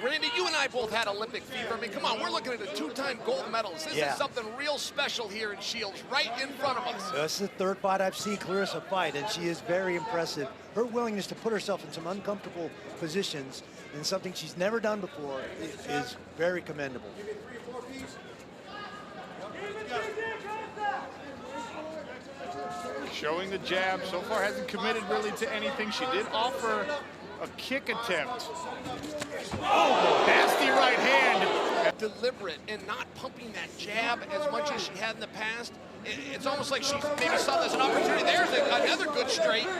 Randy, you and I both had Olympic fever. I mean, come on, we're looking at a two-time gold medalist. This is something real special here in Shields, right in front of us. This is the third fight I've seen Claressa fight, and she is very impressive. Her willingness to put herself in some uncomfortable positions and something she's never done before is very commendable. Showing the jab, so far hasn't committed really to anything. She did offer a kick attempt. Oh, nasty right hand. Deliberate and not pumping that jab as much as she had in the past. It's almost like she maybe saw this as an opportunity. There's another good straight. De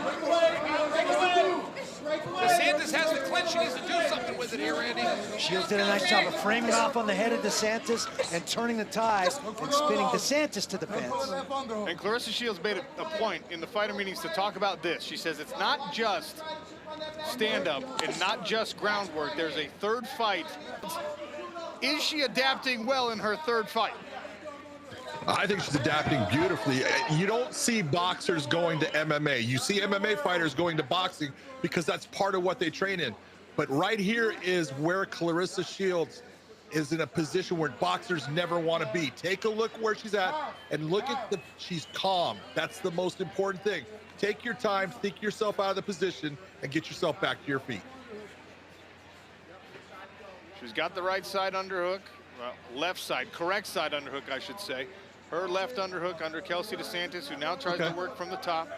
Santis has the clinch. She needs to do something with it here, Randy. Shields did a nice job of framing off on the head of De Santis and turning the tide and spinning De Santis to the fence. And Claressa Shields made a point in the fighter meetings to talk about this. She says it's not just stand-up and not just groundwork. There's a third fight. Is she adapting well in her third fight? I think she's adapting beautifully. You don't see boxers going to MMA. You see MMA fighters going to boxing because that's part of what they train in. But right here is where Claressa Shields is in a position where boxers never want to be. Take a look where she's at and look at she's calm. That's the most important thing. Take your time, think yourself out of the position, and get yourself back to your feet. She's got the right side underhook, well, left side, correct side underhook, I should say. Her left underhook under Kelsey De Santis, who now tries to work from the top.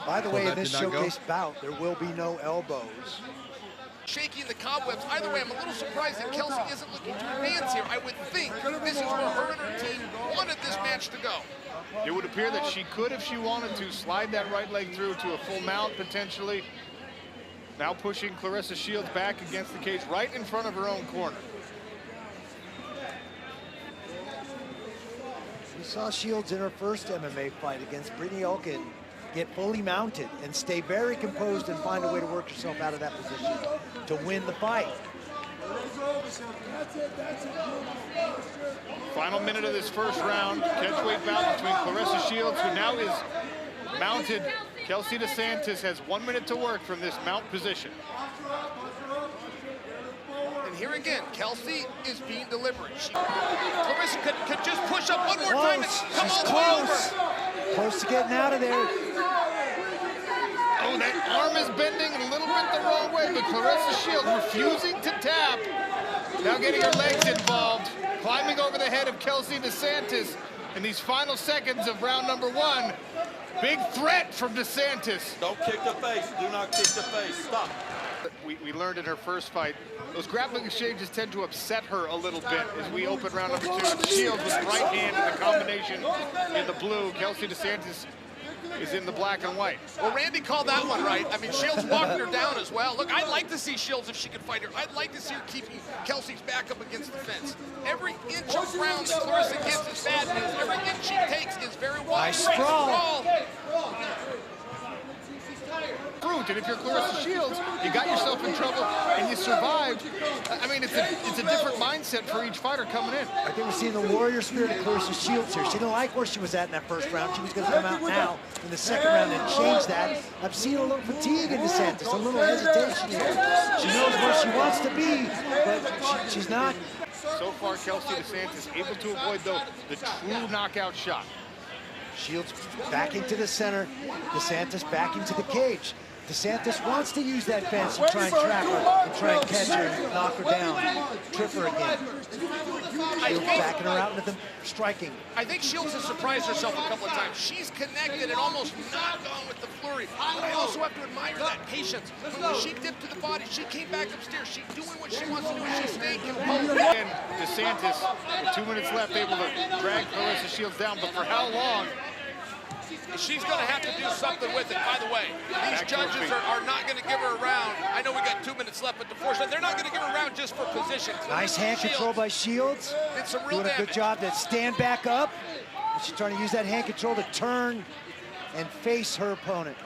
By the way, in this showcase bout, there will be no elbows. Shaking the cobwebs. Either way, I'm a little surprised that Kelsey isn't looking to advance here. I would think this is where her and her team wanted this match to go. It would appear that she could, if she wanted to, slide that right leg through to a full mount, potentially. Now pushing Claressa Shields back against the cage right in front of her own corner. We saw Shields in her first MMA fight against Brittany Elkin get fully mounted and stay very composed and find a way to work herself out of that position to win the fight. Final minute of this first round, catchweight bout between Claressa Shields, who now is mounted. Kelsey De Santis has 1 minute to work from this mount position. And here again, Kelsey is being deliberate. Claressa could just push up one more time and come all the way over. Close to getting out of there. Oh, that arm is bending a little bit the wrong way, but Claressa Shields refusing to tap. Now getting her legs involved, climbing over the head of Kelsey De Santis in these final seconds of round number one. Big threat from De Santis. Don't kick the face. Do not kick the face. Stop. We learned in her first fight, those grappling exchanges tend to upset her a little bit as we open round number two. Shields with right hand in the combination in the blue. Kelsey De Santis is in the black and white. Well, Randy called that one right. I mean, Shields walked her down as well. Look, I'd like to see Shields if she could fight her. I'd like to see her keeping Kelsey's back up against the fence. Every inch of ground that Claressa gets is bad news. Every inch she takes is very wide. Nice sprawl. And if you're Claressa Shields, you got yourself in trouble and you survived. I mean, it's a different mindset for each fighter coming in. I think we're seeing the warrior spirit of Claressa Shields here. She didn't like where she was at in that first round. She was going to come out now in the second round and change that. I've seen a little fatigue in De Santis, a little hesitation here. She knows where she wants to be, but she's not. So far, Kelsey De Santis able to avoid the true knockout shot. Shields back into the center. De Santis back into the cage. De Santis wants to use that fence and try and trap her, and try and catch her and knock her down, trip her again. Shields backing her out into the striking. I think Shields has surprised herself a couple of times. She's connected and almost not gone with the flurry. But I also have to admire that patience. When she dipped to the body, she came back upstairs. She's doing what she wants to do, and she's staying composed. And De Santis, with 2 minutes left, able to drag Claressa Shields down, but for how long? She's going to have to do something with it. By the way, these judges are not going to give her a round. I know we got 2 minutes left, but unfortunately, they're not going to give her a round just for position. Nice hand control by Shields. Did some real damage. Doing a good job to stand back up. She's trying to use that hand control to turn and face her opponent.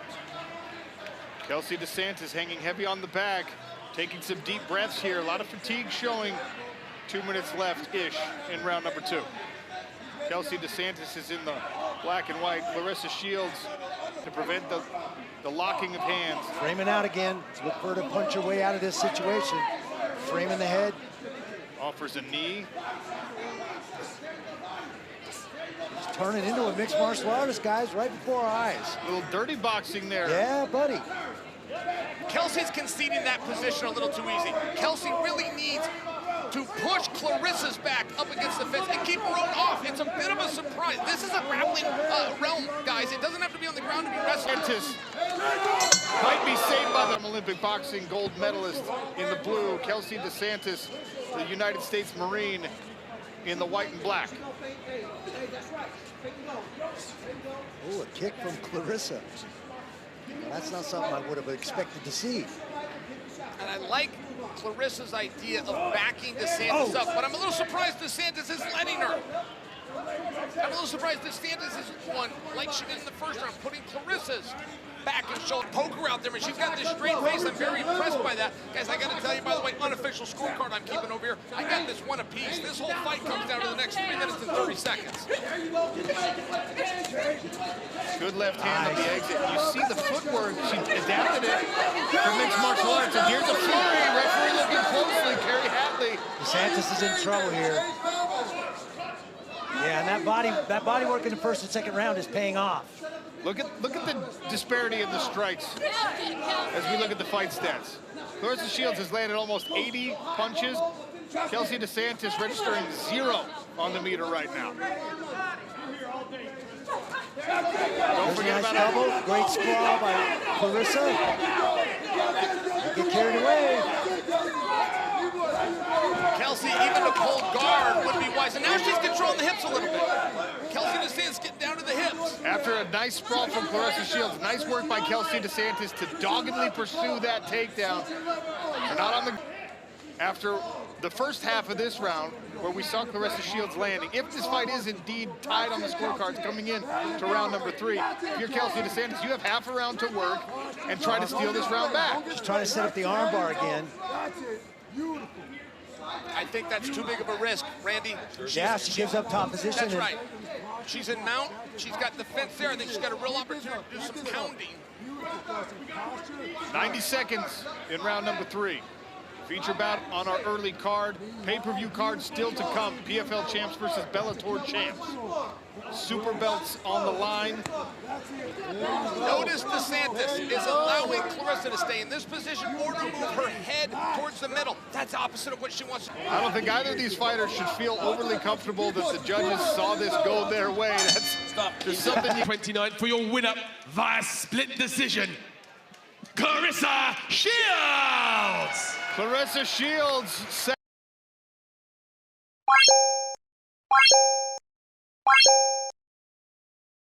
Kelsey De Santis hanging heavy on the back, taking some deep breaths here. A lot of fatigue showing. 2 minutes left-ish in round number two. Kelsey De Santis is in the black and white. Claressa Shields to prevent the locking of hands. Framing out again. Look for her to punch her way out of this situation. Framing the head. Offers a knee. It's turning into a mixed martial artist, guys, right before our eyes. A little dirty boxing there. Yeah, buddy. Kelsey's conceding that position a little too easy. Kelsey really needs to push Claressa's back up against the fence and keep her own off. It's a bit of a surprise. This is a grappling realm, guys. It doesn't have to be on the ground to be wrestling. Santis might be saved by the Olympic boxing gold medalist in the blue, Kelsey De Santis, the United States Marine, in the white and black. Oh, a kick from Claressa. That's not something I would have expected to see. And I like Claressa's idea of backing De Santis up, but I'm a little surprised De Santis is letting her. I'm a little surprised De Santis is one, like she did in the first round, putting Claressa's back and shoulder poker out there, and she's got this straight face. I'm very impressed by that. Guys, I got to tell you, by the way, unofficial scorecard I'm keeping over here. I got this one apiece. This whole fight comes down to the next 3 minutes and 30 seconds. Good left hand on the exit. You see the footwork. She adapted it for mixed martial arts. And here's a flurry. Referee looking closely. Kerry Hatley. De Santis is in trouble here. Yeah, and that body work in the first and second round is paying off. Look at the disparity in the strikes as we look at the fight stats. Claressa Shields has landed almost 80 punches. Kelsey De Santis registering 0 on the meter right now. Don't forget about elbow. Great sprawl by Claressa. Get carried away. Kelsey, even a cold guard would be wise. And now she's controlling the hips a little bit. Kelsey De Santis getting down to the hips. After a nice sprawl from Claressa Shields, nice work by Kelsey De Santis to doggedly pursue that takedown. They're not on the... After the first half of this round, where we saw Claressa Shields landing, if this fight is indeed tied on the scorecards coming in to round number 3, if you're Kelsey De Santis, you have half a round to work and try to steal this round back. She's trying to set up the armbar again. I think that's too big of a risk, Randy. Yeah, she gives up top position. That's right. She's in mount. She's got the fence there. I think she's got a real opportunity to do some pounding. 90 seconds in round number 3. Feature bout on our early card. Pay-per-view card still to come. PFL champs versus Bellator champs. Super belts on the line. Notice De Santis is allowing Claressa to stay in this position or to move her head towards the middle. That's opposite of what she wants. I don't think either of these fighters should feel overly comfortable that the judges saw this go their way. There's something 29 for your winner via split decision, Claressa Shields! Claressa Shields.